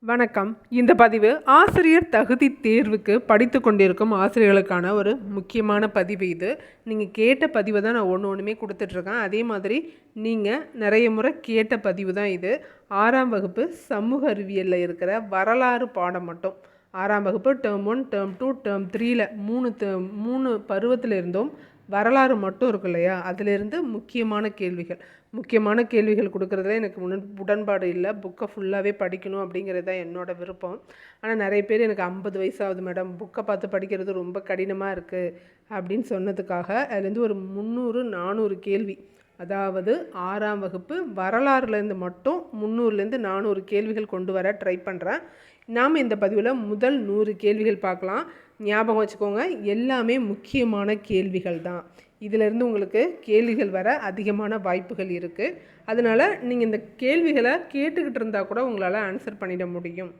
வணக்கம். இந்த பதிவு ஆசிரியர் தகுதி தேர்வுக்கு படித்து கொண்டிருக்கும் ஆசிரியர்களுக்கான ஒரு முக்கியமான பதிவு இது. நீங்கள் கேட்ட பதிவை தான் நான் ஒன்றுமே கொடுத்துட்ருக்கேன். அதே மாதிரி நீங்கள் நிறைய முறை கேட்ட பதிவு தான் இது. 6ஆம் வகுப்பு சமூக அறிவியலில் இருக்கிற வரலாறு பாடம் மட்டும் 6ஆம் வகுப்பு டேர்ம் 1, டேர்ம் 2, டேர்ம் 3ல் 3 பருவத்தில் இருந்தும் வரலாறு மட்டும் இருக்கு இல்லையா, அதிலிருந்து முக்கியமான கேள்விகள் கொடுக்குறதுல எனக்கு உடன்பாடு இல்லை. புக்கை ஃபுல்லாகவே படிக்கணும் அப்படிங்கிறது தான் என்னோடய விருப்பம். ஆனால் நிறைய பேர் எனக்கு 50 வயசாகுது மேடம், புக்கை பார்த்து படிக்கிறது ரொம்ப கடினமாக இருக்குது அப்படின்னு சொன்னதுக்காக அதுலேருந்து ஒரு 300-400 கேள்வி, அதாவது 6ஆம் வகுப்பு வரலாறுலேருந்து மட்டும் 300லேருந்து 400 கேள்விகள் கொண்டு வர ட்ரை பண்ணுறேன். நாம் இந்த பதிவில் முதல் 100 கேள்விகள் பார்க்கலாம். ஞாபகம் வச்சுக்கோங்க, எல்லாமே முக்கியமான கேள்விகள் தான். இதிலிருந்து உங்களுக்கு கேள்விகள் வர அதிகமான வாய்ப்புகள் இருக்குது. அதனால் நீங்கள் இந்த கேள்விகளை கேட்டுக்கிட்டு இருந்தால் கூட உங்களால் ஆன்சர் பண்ணிட முடியும்.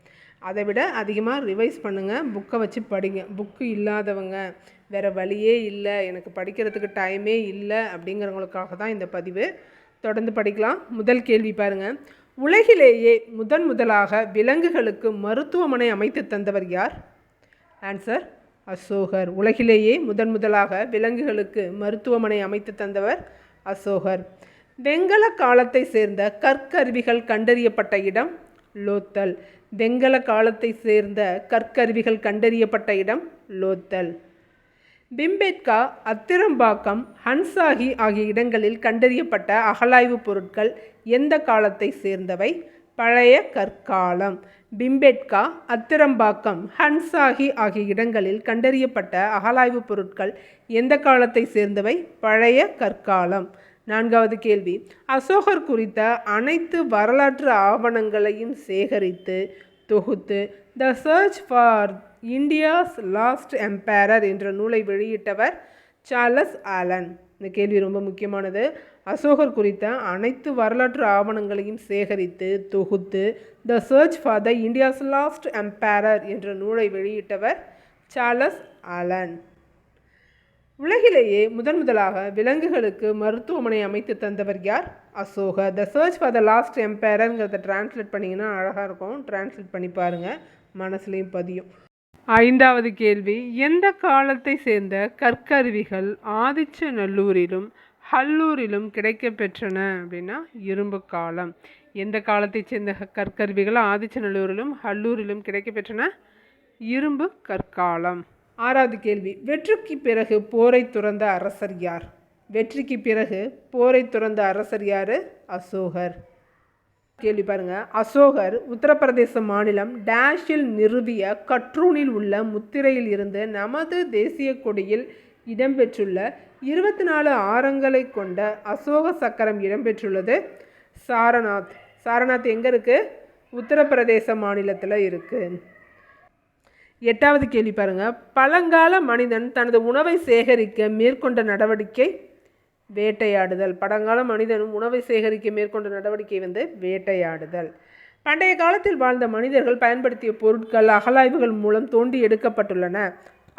அதை விட அதிகமாக ரிவைஸ் பண்ணுங்கள், புக்கை வச்சு படிங்க. புக்கு இல்லாதவங்க, வேறு வழியே இல்லை, எனக்கு படிக்கிறதுக்கு டைமே இல்லை அப்படிங்கிறவங்களுக்காக தான் இந்த பதிவு. தொடர்ந்து படிக்கலாம். முதல் கேள்வி பாருங்கள். உலகிலேயே முதலாக விலங்குகளுக்கு மருத்துவமனை அமைத்து தந்தவர் யார்? ஆன்சர் அசோகர். உலகிலேயே முதலாக விலங்குகளுக்கு மருத்துவமனை அமைத்து தந்தவர் அசோகர். வெங்கல காலத்தை சேர்ந்த கற்கருவிகள் கண்டறியப்பட்ட இடம் லோத்தல். வெங்கல காலத்தை சேர்ந்த கற்கருவிகள் கண்டறியப்பட்ட இடம் லோத்தல். பிம்பேட்கா, அத்திரம்பாக்கம், ஹன்சாகி ஆகிய இடங்களில் கண்டறியப்பட்ட அகழாய்வு பொருட்கள் எந்த காலத்தை சேர்ந்தவை? பழைய கற்காலம். பிம்பேட்கா, அத்திரம்பாக்கம், ஹன்சாகி ஆகிய இடங்களில் கண்டறியப்பட்ட அகழாய்வு பொருட்கள் எந்த காலத்தை சேர்ந்தவை? பழைய கற்காலம். 4வது கேள்வி. அசோகர் குறித்த அனைத்து வரலாற்று ஆவணங்களையும் சேகரித்து தொகுத்து த search for India's last emperor என்ற நூலை வெளியிட்டவர் சார்லஸ் ஆலன். இந்த கேள்வி ரொம்ப முக்கியமானது. அசோகர் குறித்த அனைத்து வரலாற்று ஆவணங்களையும் சேகரித்து தொகுத்து த search for the India's last emperor என்ற நூலை வெளியிட்டவர் சார்லஸ் ஆலன். உலகிலேயே முதலாக விலங்குகளுக்கு மருத்துவமனை அமைத்து தந்தவர் யார்? அசோகர். The search for the lost எம்பரர்ங்கிறத டிரான்ஸ்லேட் பண்ணிங்கன்னா அழகாக இருக்கும். டிரான்ஸ்லேட் பண்ணி பாருங்கள், மனசுலையும் பதியும். 5வது கேள்வி. எந்த காலத்தை சேர்ந்த கற்கருவிகள் ஆதிச்சநல்லூரிலும் ஹல்லூரிலும் கிடைக்க பெற்றன அப்படின்னா இரும்பு காலம். எந்த காலத்தை சேர்ந்த கற்கருவிகள் ஆதிச்சநல்லூரிலும் ஹல்லூரிலும் கிடைக்க பெற்றன? இரும்பு கற்காலம். 6வது கேள்வி. வெற்றிக்கு பிறகு போரை துறந்த அரசர் யார்? வெற்றிக்கு பிறகு போரை துறந்த அரசர் யார்? அசோகர். கேள்வி பாருங்க. அசோகர் உத்தரப்பிரதேச மாநிலம் டேஷில் நிறுவிய கற்றூனில் உள்ள முத்திரையில் இருந்து நமது தேசிய கொடியில் இடம்பெற்றுள்ள 24 ஆரங்களை கொண்ட அசோக சக்கரம் இடம்பெற்றுள்ளது சாரநாத். சாரநாத் எங்கே இருக்குது? உத்தரப்பிரதேச மாநிலத்தில் இருக்குது. 8வது கேள்வி பாருங்கள். பழங்கால மனிதன் தனது உணவை சேகரிக்க மேற்கொண்ட நடவடிக்கை வேட்டையாடுதல். பழங்கால மனிதன் உணவை சேகரிக்க மேற்கொண்ட நடவடிக்கை வேட்டையாடுதல். பண்டைய காலத்தில் வாழ்ந்த மனிதர்கள் பயன்படுத்திய பொருட்கள் அகழாய்வுகள் மூலம் தோண்டி எடுக்கப்பட்டுள்ளன.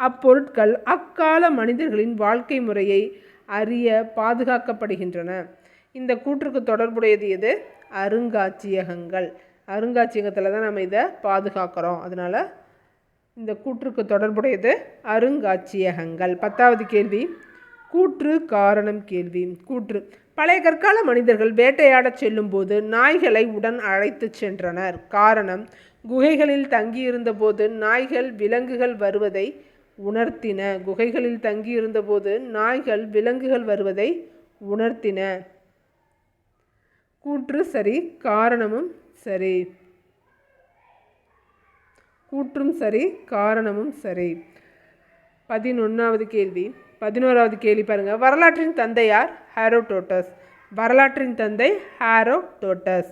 அப்பொருட்கள் அக்கால மனிதர்களின் வாழ்க்கை முறையை அறிய பாதுகாக்கப்படுகின்றன. இந்த கூற்றுக்கு தொடர்புடையது எது? அருங்காட்சியகங்கள். அருங்காட்சியகத்தில் தான் நம்ம இதை பாதுகாக்கிறோம். அதனால் இந்த கூற்றுக்கு தொடர்புடையது அருங்காட்சியகங்கள். 10வது கேள்வி. கூற்று காரணம் கேள்வி. கூற்று. பழைய கற்கால மனிதர்கள் வேட்டையாடச் செல்லும் போது நாய்களை உடன் அழைத்து சென்றனர். காரணம், குகைகளில் தங்கியிருந்த போது நாய்கள் விலங்குகள் வருவதை உணர்த்தின. குகைகளில் தங்கியிருந்த போது நாய்கள் விலங்குகள் வருவதை உணர்த்தின. கூற்று சரி, காரணமும் சரி. கூற்றும் சரி, காரணமும் சரி. 11வது கேள்வி. 11வது கேள்வி பாருங்கள். வரலாற்றின் தந்தை யார்? ஹேரோடோட்டஸ். வரலாற்றின் தந்தை ஹேரோடோட்டஸ்.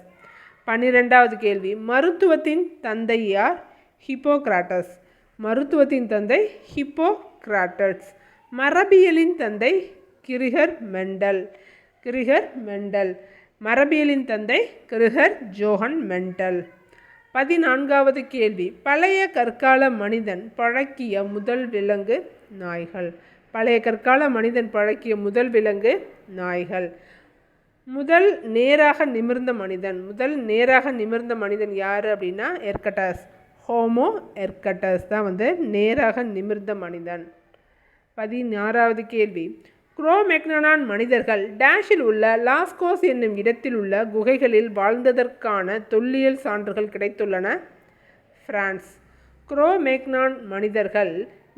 12வது கேள்வி. மருத்துவத்தின் தந்தை யார்? ஹிப்போக்ராட்டஸ். மருத்துவத்தின் தந்தை ஹிப்போக்ராட்டஸ். மரபியலின் தந்தை கிரிகர் மெண்டல். Gregor Mendel. மரபியலின் தந்தை கிரிகர் ஜோஹன் மெண்டல். 14வது கேள்வி. பழைய கற்கால மனிதன் பழக்கிய முதல் விலங்கு நாய்கள். பழைய கற்கால மனிதன் பழக்கிய முதல் விலங்கு நாய்கள். முதல் நேராக நிமிர்ந்த மனிதன் யார் அப்படின்னா எர்கட்டஸ். ஹோமோ எர்கட்டஸ் தான் நேராக நிமிர்ந்த மனிதன். 16வது கேள்வி, குரோ-மேக்னனான் மனிதர்கள் டேஷில் உள்ள லாஸ்கோஸ் என்னும் இடத்தில் உள்ள குகைகளில் வாழ்ந்ததற்கான தொல்லியல் சான்றுகள் கிடைத்துள்ளன. பிரான்ஸ். குரோ-மேக்னான் மனிதர்கள்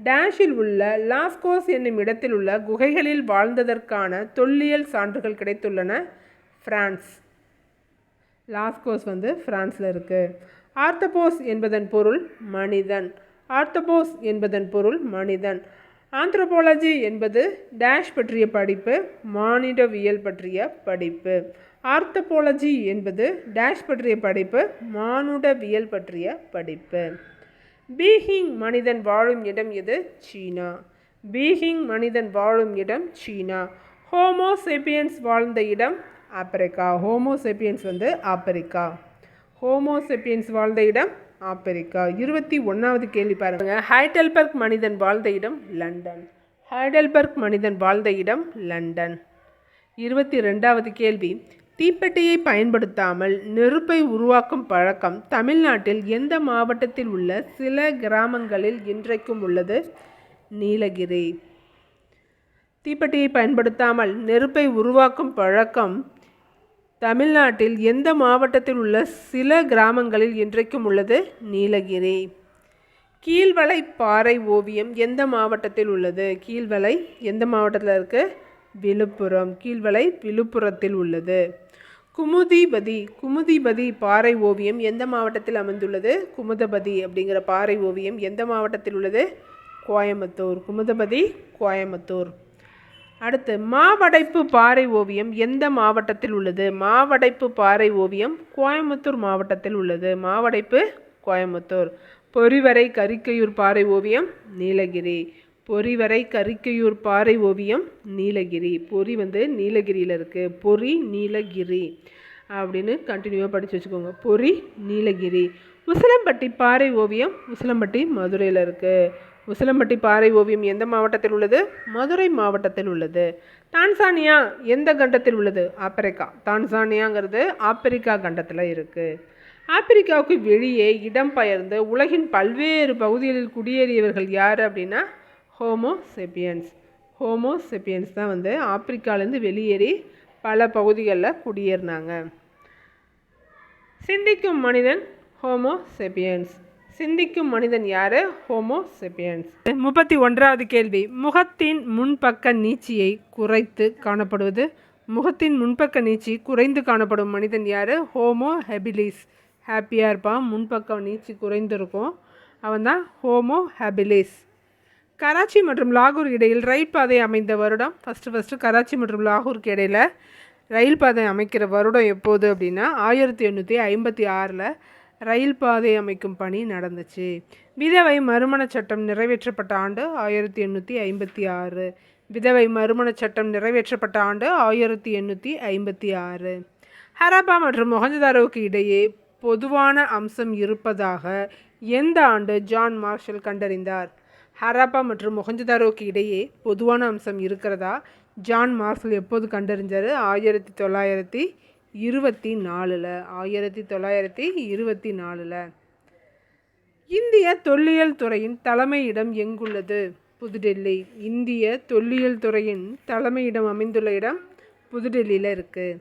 டேஷில் உள்ள லாஸ்கோஸ் என்னும் இடத்தில் உள்ள குகைகளில் வாழ்ந்ததற்கான தொல்லியல் சான்றுகள் கிடைத்துள்ளன. பிரான்ஸ். லாஸ்கோஸ் பிரான்ஸில் இருக்குது. ஆர்த்தபோஸ் என்பதன் பொருள் மனிதன். ஆந்த்ரோபாலஜி என்பது டேஷ் பற்றிய படிப்பு, மானிடவியல் பற்றிய படிப்பு. ஆர்த்தோபாலஜி என்பது டேஷ் பற்றிய படிப்பு, மானுடவியல் பற்றிய படிப்பு. பீயிங் மனிதன் வாழும் இடம் எது? சீனா. ஹோமோசேபியன்ஸ் வாழ்ந்த இடம் ஆப்பிரிக்கா. ஆப்பிரிக்கா. 21வது கேள்வி பாருங்க. ஹைடெல்பர்க் மனிதன் வாழ்ந்த இடம் லண்டன். 22வது கேள்வி, தீப்பெட்டியை பயன்படுத்தாமல் நெருப்பை உருவாக்கும் பழக்கம் தமிழ்நாட்டில் எந்த மாவட்டத்தில் உள்ள சில கிராமங்களில் இன்றைக்கும் உள்ளது? நீலகிரி. தீப்பெட்டியை பயன்படுத்தாமல் நெருப்பை உருவாக்கும் பழக்கம் தமிழ்நாட்டில் எந்த மாவட்டத்தில் உள்ள சில கிராமங்களில் இன்றைக்கும் உள்ளது? நீலகிரி. கீழ்வளை பாறை ஓவியம் எந்த மாவட்டத்தில் உள்ளது? கீழ்வளை எந்த மாவட்டத்தில் இருக்குது? விழுப்புரம். கீழ்வளை விழுப்புரத்தில் உள்ளது. குமுதிபதி பாறை ஓவியம் எந்த மாவட்டத்தில் அமைந்துள்ளது? குமுதபதி அப்படிங்கிற பாறை ஓவியம் எந்த மாவட்டத்தில் உள்ளது? கோயம்புத்தூர். கோயம்புத்தூர். அடுத்து, மாவடைப்பு பாறை ஓவியம் எந்த மாவட்டத்தில் உள்ளது? கோயம்புத்தூர் மாவட்டத்தில் உள்ளது. கோயம்புத்தூர். பொறிவரை கரிக்கையூர் பாறை ஓவியம் நீலகிரி. பொறி நீலகிரியில் இருக்குது. பொறி நீலகிரி அப்படின்னு கண்டினியூவாக படித்து வச்சுக்கோங்க. பொறி நீலகிரி. உசிலம்பட்டி பாறை ஓவியம் மதுரையில் இருக்குது. உசிலம்பட்டி பாறை ஓவியம் எந்த மாவட்டத்தில் உள்ளது? மதுரை மாவட்டத்தில் உள்ளது. டான்சானியா எந்த கண்டத்தில் உள்ளது? ஆப்பிரிக்கா. டான்சானியாங்கிறது ஆப்பிரிக்கா கண்டத்தில் இருக்குது. ஆப்பிரிக்காவுக்கு வெளியே இடம்பெயர்ந்து உலகின் பல்வேறு பகுதிகளில் குடியேறியவர்கள் யார் அப்படின்னா ஹோமோசேபியன்ஸ் தான் ஆப்பிரிக்காலேருந்து வெளியேறி பல பகுதிகளில் குடியேறினாங்க. சிந்திக்கும் மனிதன் யார்? ஹோமோசேபியன்ஸ். 31வது கேள்வி, முகத்தின் முன்பக்க நீட்சியை குறைத்து காணப்படுவது? குறைந்து காணப்படும் மனிதன் யார்? Homo habilis. ஹாப்பியாக இருப்பான், முன்பக்கம் நீட்சி குறைந்திருக்கும், அவன் தான் ஹோமோ ஹெபிலிஸ். கராச்சி மற்றும் லாகூர் இடையில் ரயில் பாதை அமைந்த வருடம்? ஃபஸ்ட்டு கராச்சி மற்றும் லாகூருக்கு இடையில் ரயில் பாதை அமைக்கிற வருடம் எப்போது அப்படின்னா 1856 ரயில் பாதை அமைக்கும் பணி நடந்துச்சு. விதவை மறுமண சட்டம் நிறைவேற்றப்பட்ட ஆண்டு 1856. விதவை மறுமண சட்டம் நிறைவேற்றப்பட்ட ஆண்டு 1856. ஹரப்பா மற்றும் மொஹஞ்சதாரோவுக்கு இடையே பொதுவான அம்சம் இருப்பதாக எந்த ஆண்டு ஜான் மார்ஷல் கண்டறிந்தார்? ஹரப்பா மற்றும் மொஹஞ்சதாரோவுக்கு இடையே பொதுவான அம்சம் இருக்கிறதா ஜான் மார்ஷல் எப்போது கண்டறிஞ்சார்? 1924. இந்திய தொல்லியல் துறையின் தலைமையிடம் எங்குள்ளது? புதுடெல்லி. இந்திய தொல்லியல் துறையின் தலைமையிடம் அமைந்துள்ள இடம் புதுடெல்லியில் இருக்குது.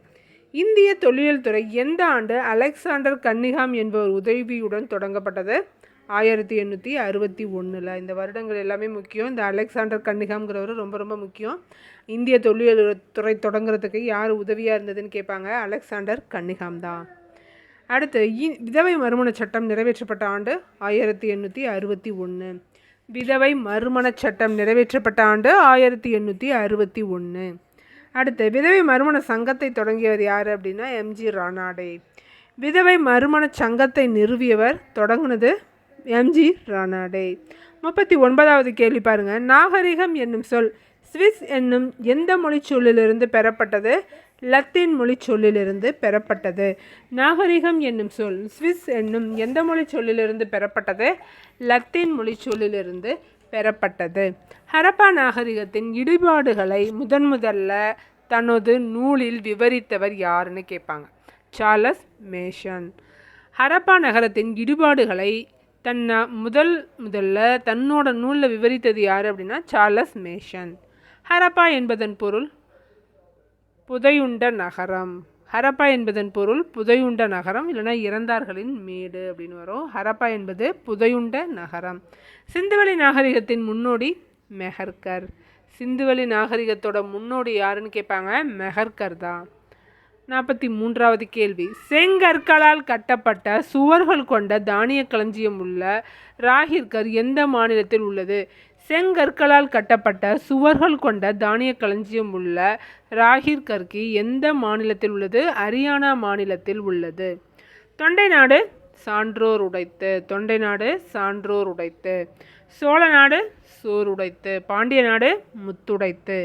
இந்திய தொல்லியல் துறை எந்த ஆண்டு அலெக்சாண்டர் கன்னிங்ஹாம் என்பவர் உதவியுடன் தொடங்கப்பட்டது? 1861. இந்த வருடங்கள் எல்லாமே முக்கியம். இந்த அலெக்சாண்டர் கன்னிங்ஹாம்ங்கிறவர் ரொம்ப முக்கியம். இந்திய தொல்லியல் துறை தொடங்குறதுக்கு யார் உதவியாக இருந்ததுன்னு கேட்பாங்க. அலெக்சாண்டர் கன்னிங்ஹாம் தான். அடுத்து, விதவை மறுமண சட்டம் நிறைவேற்றப்பட்ட ஆண்டு 1861. விதவை மறுமண சட்டம் நிறைவேற்றப்பட்ட ஆண்டு 1861. அடுத்து, விதவை மறுமண சங்கத்தை தொடங்கியவர் யார் அப்படின்னா எம்ஜி ரானாடே. விதவை மறுமண சங்கத்தை நிறுவியவர் தொடங்கினது எம்ஜி ரானாடே. 39வது கேள்வி பாருங்க. நாகரிகம் என்னும் சொல் ஸ்விஸ் என்னும் எந்த மொழி சொல்லிலிருந்து பெறப்பட்டது? லத்தீன் மொழி சொல்லிலிருந்து பெறப்பட்டது. நாகரிகம் என்னும் சொல் ஸ்விஸ் என்னும் எந்த மொழி சொல்லிலிருந்து பெறப்பட்டது? லத்தீன் மொழி சொல்லிலிருந்து பெறப்பட்டது. ஹரப்பா நாகரிகத்தின் இடிபாடுகளை முதல்ல தனது நூலில் விவரித்தவர் யாருன்னு கேட்பாங்க. Charles Mason. ஹரப்பா நகரத்தின் இடிபாடுகளை முதல்ல தன்னோட நூலில் விவரித்தது யார் அப்படின்னா சார்லஸ் மேசன். ஹரப்பா என்பதன் பொருள் புதையுண்ட நகரம். ஹரப்பா என்பதன் பொருள் புதையுண்ட நகரம், இல்லைனா இறந்தார்களின் மேடு அப்படின்னு வரும். ஹரப்பா என்பது புதையுண்ட நகரம். சிந்துவெளி நாகரிகத்தின் முன்னோடி மெஹர்கர். சிந்துவெளி நாகரிகத்தோட முன்னோடி யாருன்னு கேட்பாங்க, மெஹர்கர் தான். 43வது கேள்வி. செங்கற்களால் கட்டப்பட்ட சுவர்கள் கொண்ட தானிய களஞ்சியம் உள்ள ராஹிர்கர் எந்த மாநிலத்தில் உள்ளது? செங்கற்களால் கட்டப்பட்ட சுவர்கள் கொண்ட தானிய களஞ்சியம் உள்ள ராஹிர்கர்கி எந்த மாநிலத்தில் உள்ளது? ஹரியானா மாநிலத்தில் உள்ளது. தொண்டை நாடு சான்றோர் உடைத்து. தொண்டை நாடு சான்றோர் உடைத்து. சோழ நாடு சோர் உடைத்து. பாண்டிய நாடு முத்துடைத்து.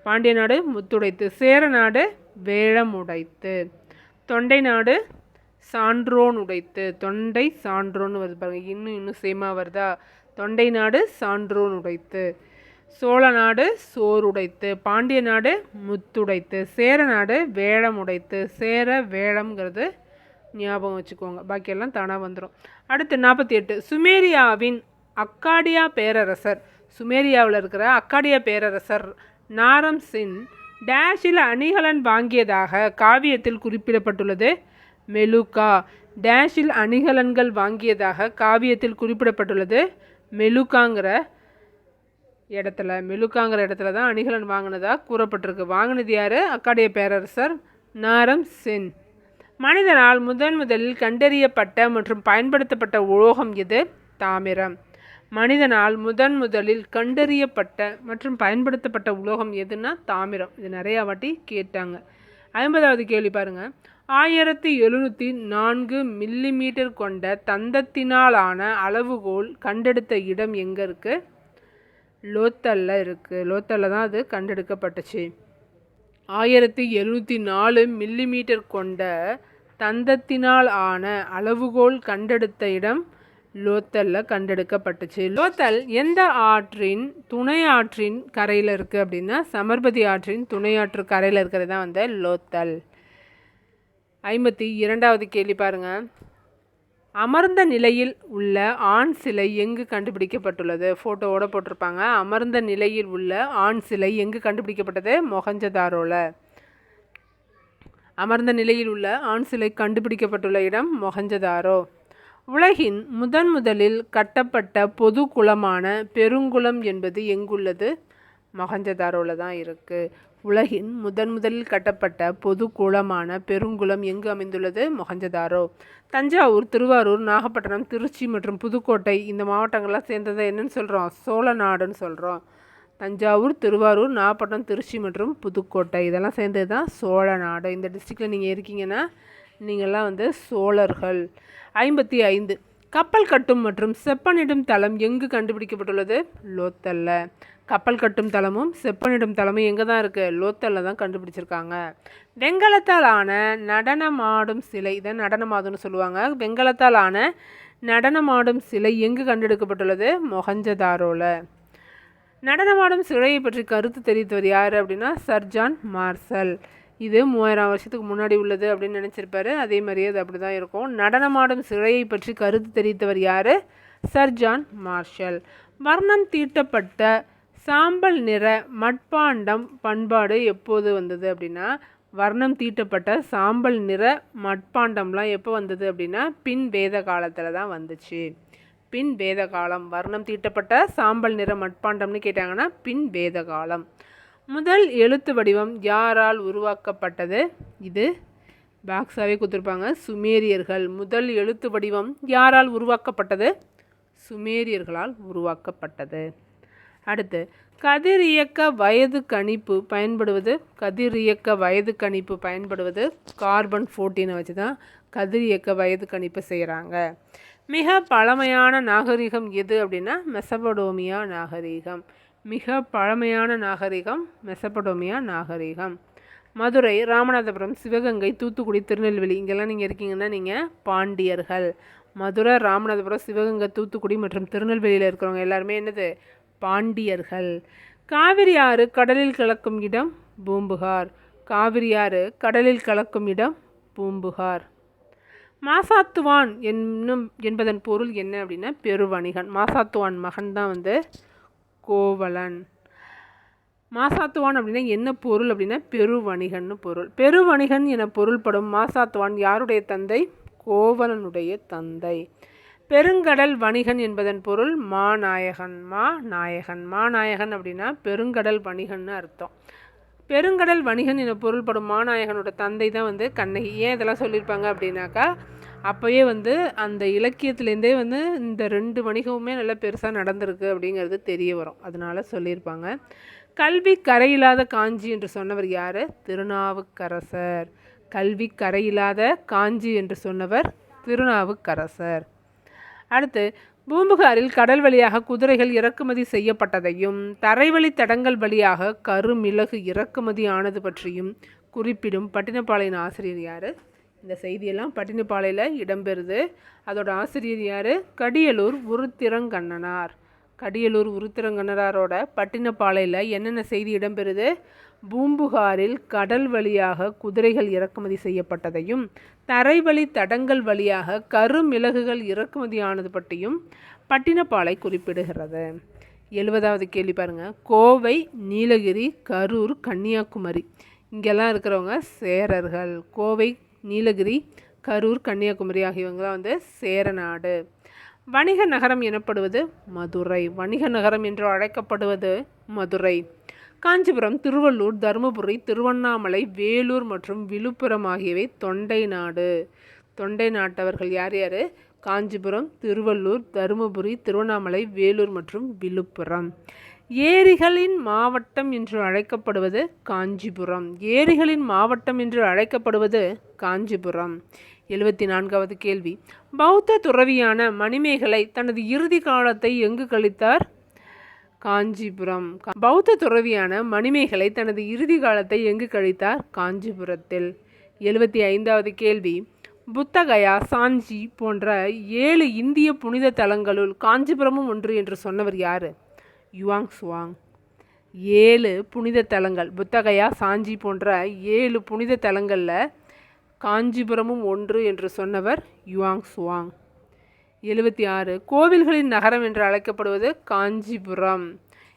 பாண்டிய நாடு முத்துடைத்து. சேர நாடு வேழம் உடைத்து. தொண்டை நாடு சான்றோன் உடைத்து. தொண்டை சான்றோன்னு வருது பாருங்க, இன்னும் சேமா வருதா? தொண்டை நாடு சான்றோன் உடைத்து. சோழ நாடு சோர் உடைத்து. பாண்டிய நாடு முத்துடைத்து. சேர நாடு வேழம் உடைத்து. சேர வேழம்ங்கிறது ஞாபகம் வச்சுக்கோங்க, பாக்கியெல்லாம் தானாக வந்துடும். அடுத்து 48. சுமேரியாவின் அக்காடியா பேரரசர். சுமேரியாவில் இருக்கிற அக்காடியா பேரரசர் நாரம் சின் டேஷில் அணிகலன் வாங்கியதாக காவியத்தில் குறிப்பிடப்பட்டுள்ளது? மெலுகா. டேஷில் அணிகலன்கள் வாங்கியதாக காவியத்தில் குறிப்பிடப்பட்டுள்ளது மெலுகாங்கிற இடத்துல. மெலுகாங்கிற இடத்துல தான் அணிகலன் வாங்கினதா கூறப்பட்டிருக்கு. வாங்கினது யார்? அக்காடிய பேரரசர் நாரம் சென். மனிதனால் முதலில் கண்டறியப்பட்ட மற்றும் பயன்படுத்தப்பட்ட உலோகம் எது? தாமிரம். மனிதனால் முதலில் கண்டறியப்பட்ட மற்றும் பயன்படுத்தப்பட்ட உலோகம் எதுனா தாமிரம். இது நிறையா வாட்டி கேட்டாங்க. 50வது கேள்வி பாருங்க. 1704 மில்லிமீட்டர் கொண்ட தந்தத்தினாலான அளவுகோல் கண்டெடுத்த இடம் எங்கே இருக்குது? லோத்தல்ல இருக்குது. லோத்தல்ல தான் அது கண்டெடுக்கப்பட்டுச்சு. 1704 மில்லிமீட்டர் கொண்ட தந்தத்தினால் ஆன அளவுகோல் கண்டெடுத்த இடம் லோத்தல்ல கண்டெடுக்கப்பட்டுச்சு. லோத்தல் எந்த ஆற்றின் துணை ஆற்றின் கரையில் இருக்குது அப்படின்னா சமர்பதி ஆற்றின் துணை ஆற்று கரையில் இருக்கிறது தான் வந்து லோத்தல். 52வது கேள்வி பாருங்க. அமர்ந்த நிலையில் உள்ள ஆண் சிலை எங்கு கண்டுபிடிக்கப்பட்டுள்ளது? ஃபோட்டோவோட போட்டிருப்பாங்க. அமர்ந்த நிலையில் உள்ள ஆண் சிலை எங்கு கண்டுபிடிக்கப்பட்டது? மொஹஞ்சதாரோல. அமர்ந்த நிலையில் உள்ள ஆண் சிலை கண்டுபிடிக்கப்பட்டுள்ள இடம் மொஹஞ்சதாரோ. உலகின் முதலில் கட்டப்பட்ட பொது குளமான பெருங்குளம் என்பது எங்குள்ளது? மொஹஞ்சதாரோவில் தான் இருக்குது. உலகின் முதலில் கட்டப்பட்ட பொது குளமான பெருங்குளம் எங்கு அமைந்துள்ளது? மொஹஞ்சதாரோ. தஞ்சாவூர், திருவாரூர், நாகப்பட்டினம், திருச்சி மற்றும் புதுக்கோட்டை இந்த மாவட்டங்கள்லாம் சேர்ந்ததை என்னன்னு சொல்கிறோம்? சோழ நாடுன்னு சொல்கிறோம். தஞ்சாவூர், திருவாரூர், நாகப்பட்டினம், திருச்சி மற்றும் புதுக்கோட்டை இதெல்லாம் சேர்ந்தது தான் சோழ நாடு. இந்த டிஸ்ட்ரிக்டில் நீங்கள் இருக்கீங்கன்னா நீங்கள்லாம் வந்து சோழர்கள். 55. கப்பல் கட்டும் மற்றும் செப்பனிடும் தளம் எங்கு கண்டுபிடிக்கப்பட்டுள்ளது? லோத்தல்ல. கப்பல் கட்டும் தளமும் செப்பனிடும் தளமும் எங்கே தான் இருக்குது? லோத்தல்ல தான் கண்டுபிடிச்சிருக்காங்க. வெங்கலத்தால் ஆன நடனமாடும் சிலை, இதை நடனமாடுன்னு சொல்லுவாங்க. வெங்கலத்தால் ஆன நடனமாடும் சிலை எங்கு கண்டெடுக்கப்பட்டுள்ளது? மொஹஞ்சதாரோல. நடனமாடும் சிலையை பற்றி கருத்து தெரிவித்தவர் யார் அப்படின்னா சர் ஜான் மார்ஷல். இது 3000 வருஷத்துக்கு முன்னாடி உள்ளது அப்படின்னு நினச்சிருப்பாரு. அதே மாதிரியே அது அப்படி தான் இருக்கும். நடனமாடும் சிலையை பற்றி கருத்து தெரிவித்தவர் யார்? Sir John Marshall. வர்ணம் தீட்டப்பட்ட சாம்பல் நிற மட்பாண்டம் பண்பாடு எப்போது வந்தது அப்படின்னா வர்ணம் தீட்டப்பட்ட சாம்பல் நிற மட்பாண்டம்லாம் எப்போ வந்தது அப்படின்னா பின் வேத காலத்தில் தான் வந்துச்சு. பின் வேத காலம். வர்ணம் தீட்டப்பட்ட சாம்பல் நிற மட்பாண்டம்னு கேட்டாங்கன்னா பின் வேத காலம். முதல் எழுத்து வடிவம் யாரால் உருவாக்கப்பட்டது? இது பாக்ஸாகவே கொடுத்துருப்பாங்க. சுமேரியர்கள். முதல் எழுத்து வடிவம் யாரால் உருவாக்கப்பட்டது? சுமேரியர்களால் உருவாக்கப்பட்டது. அடுத்து கதிரியக்க வயது கணிப்பு பயன்படுவது. கதிரியக்க வயது கணிப்பு பயன்படுவது கார்பன் 14 வச்சு தான் கதிரியக்க வயது கணிப்பு செய்கிறாங்க. மிக பழமையான நாகரிகம் எது அப்படின்னா மெசபடோமியா நாகரிகம். மிக பழமையான நாகரிகம் மெசபடோமியா நாகரிகம். மதுரை, ராமநாதபுரம், சிவகங்கை, தூத்துக்குடி, திருநெல்வேலி இங்கெல்லாம் நீங்கள் இருக்கீங்கன்னா நீங்கள் பாண்டியர்கள். மதுரை, ராமநாதபுரம், சிவகங்கை, தூத்துக்குடி மற்றும் திருநெல்வேலியில் இருக்கிறவங்க எல்லாருமே என்னது? பாண்டியர்கள். காவிரி ஆறு கடலில் கலக்கும் இடம் பூம்புகார். காவிரி ஆறு கடலில் கலக்கும் இடம் பூம்புகார். மாசாத்துவான் என்பதன் பொருள் என்ன அப்படின்னா பெருவணிகன். மாசாத்துவான் மகன் தான் கோவலன். மாசாத்துவான் அப்படின்னா என்ன பொருள் அப்படின்னா பெருவணிகன்னு பொருள். பெருவணிகன் என பொருள்படும் மாசாத்துவான் யாருடைய தந்தை? கோவலனுடைய தந்தை. பெருங்கடல் வணிகன் என்பதன் பொருள் மாநாயகன். மாநாயகன் அப்படின்னா பெருங்கடல் வணிகன்னு அர்த்தம். பெருங்கடல் வணிகன் என பொருள்படும் மாநாயகனோட தந்தை தான் கண்ணகி. ஏன் இதெல்லாம் சொல்லியிருப்பாங்க அப்படின்னாக்கா, அப்போயே அந்த இலக்கியத்துலேருந்தே இந்த 2 வணிகமுமே நல்லா பெருசாக நடந்திருக்கு அப்படிங்கிறது தெரிய வரும். அதனால சொல்லியிருப்பாங்க. கல்வி கரையில்லாத காஞ்சி என்று சொன்னவர் யார்? திருநாவுக்கரசர். கல்வி கரையில்லாத காஞ்சி என்று சொன்னவர் திருநாவுக்கரசர். அடுத்து, பூம்புகாரில் கடல் வழியாக குதிரைகள் இறக்குமதி செய்யப்பட்டதையும் தரைவழி தடங்கள் வழியாக கருமிளகு இறக்குமதி ஆனது பற்றியும் குறிப்பிடும் பட்டினப்பாளையின் ஆசிரியர் யார்? இந்த செய்தியெல்லாம் பட்டினப்பாளையில் இடம்பெறுது. அதோட ஆசிரியர் யார்? கடியலூர் உருத்திரங்கண்ணனார். கடியலூர் உருத்திரங்கண்ணனாரோட பட்டினப்பாளையில் என்னென்ன செய்தி இடம்பெறுது? பூம்புகாரில் கடல் வழியாக குதிரைகள் இறக்குமதி செய்யப்பட்டதையும் தரைவழி தடங்கள் வழியாக கருமிளகுகள் இறக்குமதி ஆனது பற்றியும் பட்டினப்பாளை குறிப்பிடுகிறது. 70வது கேள்வி பாருங்க. கோவை, நீலகிரி, கரூர், கன்னியாகுமரி இங்கெல்லாம் இருக்கிறவங்க சேரர்கள். கோவை, நீலகிரி, கரூர், கன்னியாகுமரி ஆகியவங்களாம் சேரநாடு. வணிக நகரம் எனப்படுவது மதுரை. வணிக நகரம் என்று அழைக்கப்படுவது மதுரை. காஞ்சிபுரம், திருவள்ளூர், தருமபுரி, திருவண்ணாமலை, வேலூர் மற்றும் விழுப்புரம் ஆகியவை தொண்டை நாடு. தொண்டை நாட்டவர்கள் யார் யார்? காஞ்சிபுரம், திருவள்ளூர், தருமபுரி, திருவண்ணாமலை, வேலூர் மற்றும் விழுப்புரம். ஏரிகளின் மாவட்டம் என்று அழைக்கப்படுவது காஞ்சிபுரம். ஏரிகளின் மாவட்டம் என்று அழைக்கப்படுவது காஞ்சிபுரம். 74வது கேள்வி. பௌத்த துறவியான மணிமேகலை தனது இறுதி காலத்தை எங்கு கழித்தார்? காஞ்சிபுரம். பௌத்த துறவியான மணிமேகலை தனது இறுதி காலத்தை எங்கு கழித்தார்? காஞ்சிபுரத்தில். 75வது கேள்வி. புத்தகயா, சாஞ்சி போன்ற 7 இந்திய புனித தலங்களுள் காஞ்சிபுரமும் ஒன்று என்று சொன்னவர் யார்? யுவாங் சுவாங். 7 புனித தலங்கள், புத்தகயா, சாஞ்சி போன்ற 7 புனித தலங்களில் காஞ்சிபுரமும் ஒன்று என்று சொன்னவர் யுவாங் சுவாங். 76. கோவில்களின் நகரம் என்று அழைக்கப்படுவது காஞ்சிபுரம்.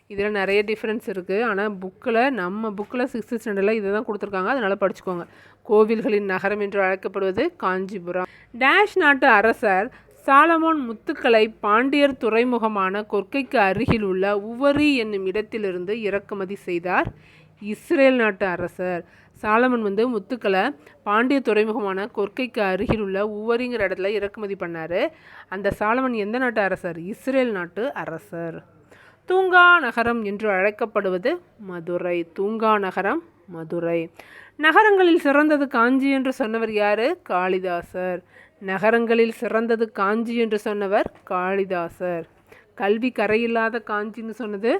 இதில் நிறைய டிஃப்ரென்ஸ் இருக்குது. ஆனால் நம்ம புக்கில் 6th ஸ்டாண்டர்டில் இதை தான் கொடுத்துருக்காங்க. அதனால் படிச்சுக்கோங்க. கோவில்களின் நகரம் என்று அழைக்கப்படுவது காஞ்சிபுரம். டேஷ் நாட்டு அரசர் சாலமோன் முத்துக்களை பாண்டியர் துறைமுகமான கொற்கைக்கு அருகில் உள்ள உவரி என்னும் இடத்திலிருந்து இறக்குமதி செய்தார்? இஸ்ரேல் நாட்டு அரசர் சாலமன் முத்துக்களை பாண்டிய துறைமுகமான கொற்கைக்கு அருகில் உள்ள உவரிங்கிற இடத்துல இறக்குமதி பண்ணார். அந்த சாலமன் எந்த நாட்டு அரசர்? இஸ்ரேல் நாட்டு அரசர். தூங்கா நகரம் என்று அழைக்கப்படுவது மதுரை. தூங்கா நகரம் மதுரை. நகரங்களில் சிறந்தது காஞ்சி என்று சொன்னவர் யார்? காளிதாசர். நகரங்களில் சிறந்தது காஞ்சி என்று சொன்னவர் காளிதாசர். கல்வி கரையில்லாத காஞ்சின்னு சொன்னது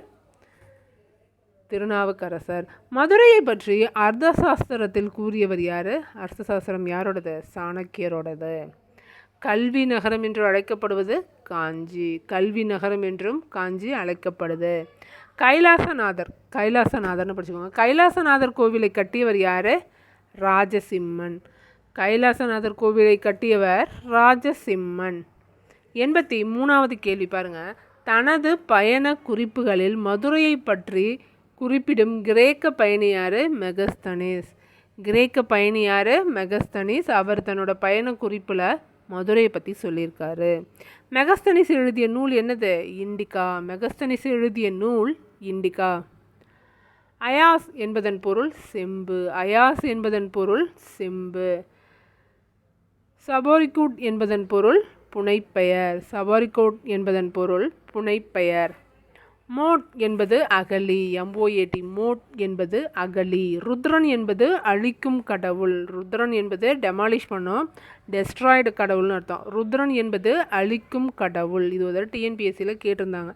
திருநாவுக்கரசர். மதுரையை பற்றி அர்த்தசாஸ்திரத்தில் கூறியவர் யார்? அர்த்தசாஸ்திரம் யாரோடது? சாணக்கியரோடது. கல்வி நகரம் என்று அழைக்கப்படுவது காஞ்சி. கல்வி நகரம் என்றும் காஞ்சி அழைக்கப்படுது. கைலாசநாதர்னு படிச்சுக்கோங்க. கைலாசநாதர் கோவிலை கட்டியவர் யார்? ராஜசிம்மன். கைலாசநாதர் கோவிலை கட்டியவர் ராஜசிம்மன். 83வது கேள்வி பாருங்க. தனது பயண குறிப்புகளில் மதுரையை பற்றி குறிப்பிடும் கிரேக்க பயணியார் மெகஸ்தனிஸ். கிரேக்க பயணியார் மெகஸ்தனிஸ். அவர் தன்னோட பயண குறிப்பில் மதுரையை பற்றி சொல்லியிருக்காரு. மெகஸ்தனிஸ் எழுதிய நூல் என்னது? இண்டிகா. மெகஸ்தனிஸ் எழுதிய நூல் இண்டிகா. அயாஸ் என்பதன் பொருள் செம்பு. அயாஸ் என்பதன் பொருள் செம்பு. சபோரிகூட் என்பதன் பொருள் புனைப்பெயர். சபோரிகோட் என்பதன் பொருள் புனைப்பெயர். மோட் என்பது அகலி. MOAT. மோட் என்பது அகலி. ருத்ரன் என்பது அழிக்கும் கடவுள். ருத்ரன் என்பது டெமாலிஷ் பண்ணும், டெஸ்ட்ராய்டு கடவுள்னு அர்த்தம். ருத்ரன் என்பது அழிக்கும் கடவுள். இது ஒரு TNPSCயில் கேட்டிருந்தாங்க.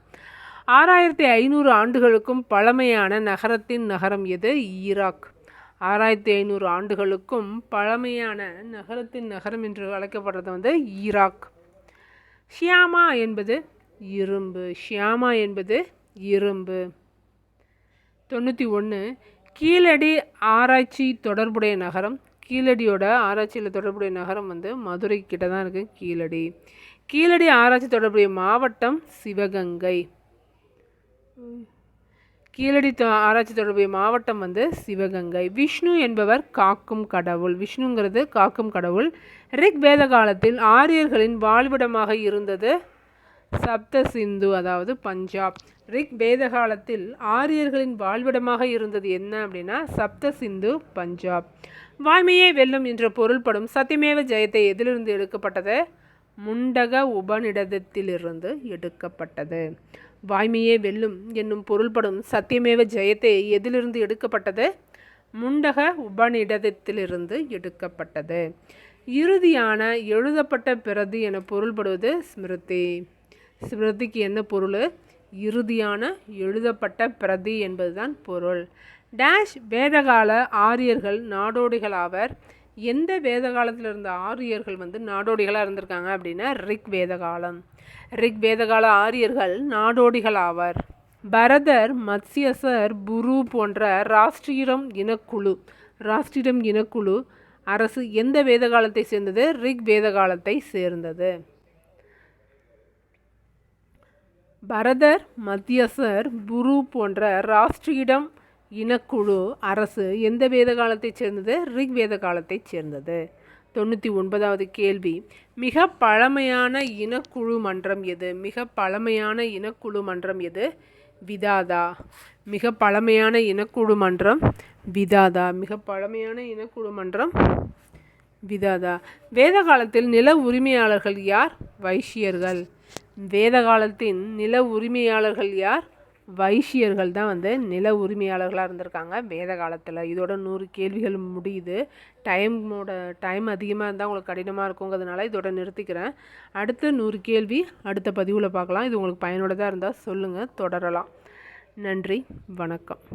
6500 ஆண்டுகளுக்கும் பழமையான நகரத்தின் நகரம் எது? ஈராக். 6500 ஆண்டுகளுக்கும் பழமையான நகரத்தின் நகரம் என்று அழைக்கப்படுறது ஈராக். ஷியாமா என்பது இரும்பு. ஷியாமா என்பது இரும்பு. 91 கீழடி ஆராய்ச்சி தொடர்புடைய நகரம். கீழடியோட ஆராய்ச்சியில் தொடர்புடைய நகரம் வந்து மதுரை கிட்ட தான் இருக்குது கீழடி. கீழடி ஆராய்ச்சி தொடர்புடைய மாவட்டம் சிவகங்கை. கீழடி ஆராய்ச்சி தொடர்புடைய மாவட்டம் வந்து சிவகங்கை. விஷ்ணு என்பவர் காக்கும் கடவுள். விஷ்ணுங்கிறது காக்கும் கடவுள். ரிக் வேத காலத்தில் ஆரியர்களின் வாழ்விடமாக இருந்தது சப்த சிந்து, அதாவது பஞ்சாப். ரிக் வேத காலத்தில் ஆரியர்களின் வாழ்விடமாக இருந்தது என்ன அப்படின்னா சப்த சிந்து, பஞ்சாப். வாய்மையே வெல்லும் என்ற பொருள்படும் சத்தியமேவ ஜெயத்தை எதிலிருந்து எடுக்கப்பட்டது? முண்டக உபநிடதத்திலிருந்து எடுக்கப்பட்டது. வாய்மையே வெல்லும் என்னும் பொருள்படும் சத்தியமேவ ஜெயத்தை எதிலிருந்து எடுக்கப்பட்டது? முண்டக உபநிடதத்திலிருந்து எடுக்கப்பட்டது. இறுதியான எழுதப்பட்ட பிரதி என பொருள்படுவது ஸ்மிருதி. ஸ்மிருதிக்கு என்ன பொருள்? இறுதியான எழுதப்பட்ட பிரதி என்பதுதான் பொருள். டேஷ் வேதகால ஆரியர்கள் நாடோடிகள் ஆவர். எந்த வேத காலத்தில் இருந்த ஆரியர்கள் வந்து நாடோடிகளாக இருந்திருக்காங்க அப்படின்னா ரிக் வேதகாலம். ரிக் வேதகால ஆரியர்கள் நாடோடிகள் ஆவர். பரதர், மத்ஸ்யசர், புரு போன்ற ராஷ்டிரம் இனக்குழு அரசு எந்த வேத காலத்தை சேர்ந்தது? ரிக் வேத காலத்தை சேர்ந்தது. பரதர், மத்யசர், புரு போன்ற ராஷ்டிரம் இனக்குழு அரசு எந்த வேத காலத்தை சேர்ந்தது? ரிக் வேத காலத்தை சேர்ந்தது. 99வது கேள்வி, மிக பழமையான இனக்குழு மன்றம் எது? மிக பழமையான இனக்குழு மன்றம் எது? விதாதா. மிக பழமையான இனக்குழு மன்றம் விதாதா. மிக பழமையான இனக்குழு மன்றம் விதாதா. வேத காலத்தில் நில உரிமையாளர்கள் யார்? வைசியர்கள். வேத காலத்தின் நில உரிமையாளர்கள் யார்? வைசியர்கள் தான் வந்து நில உரிமையாளர்களாக இருந்திருக்காங்க வேத காலத்தில். இதோட 100 கேள்விகள் முடியுது. டைம் அதிகமாக இருந்தால் உங்களுக்கு கடினமாக இருக்குங்கிறதுனால இதோட நிறுத்திக்கிறேன். அடுத்து 100 கேள்வி அடுத்த பதிவில் பார்க்கலாம். இது உங்களுக்கு பயனுள்ளதாக இருந்தால் சொல்லுங்கள், தொடரலாம். நன்றி, வணக்கம்.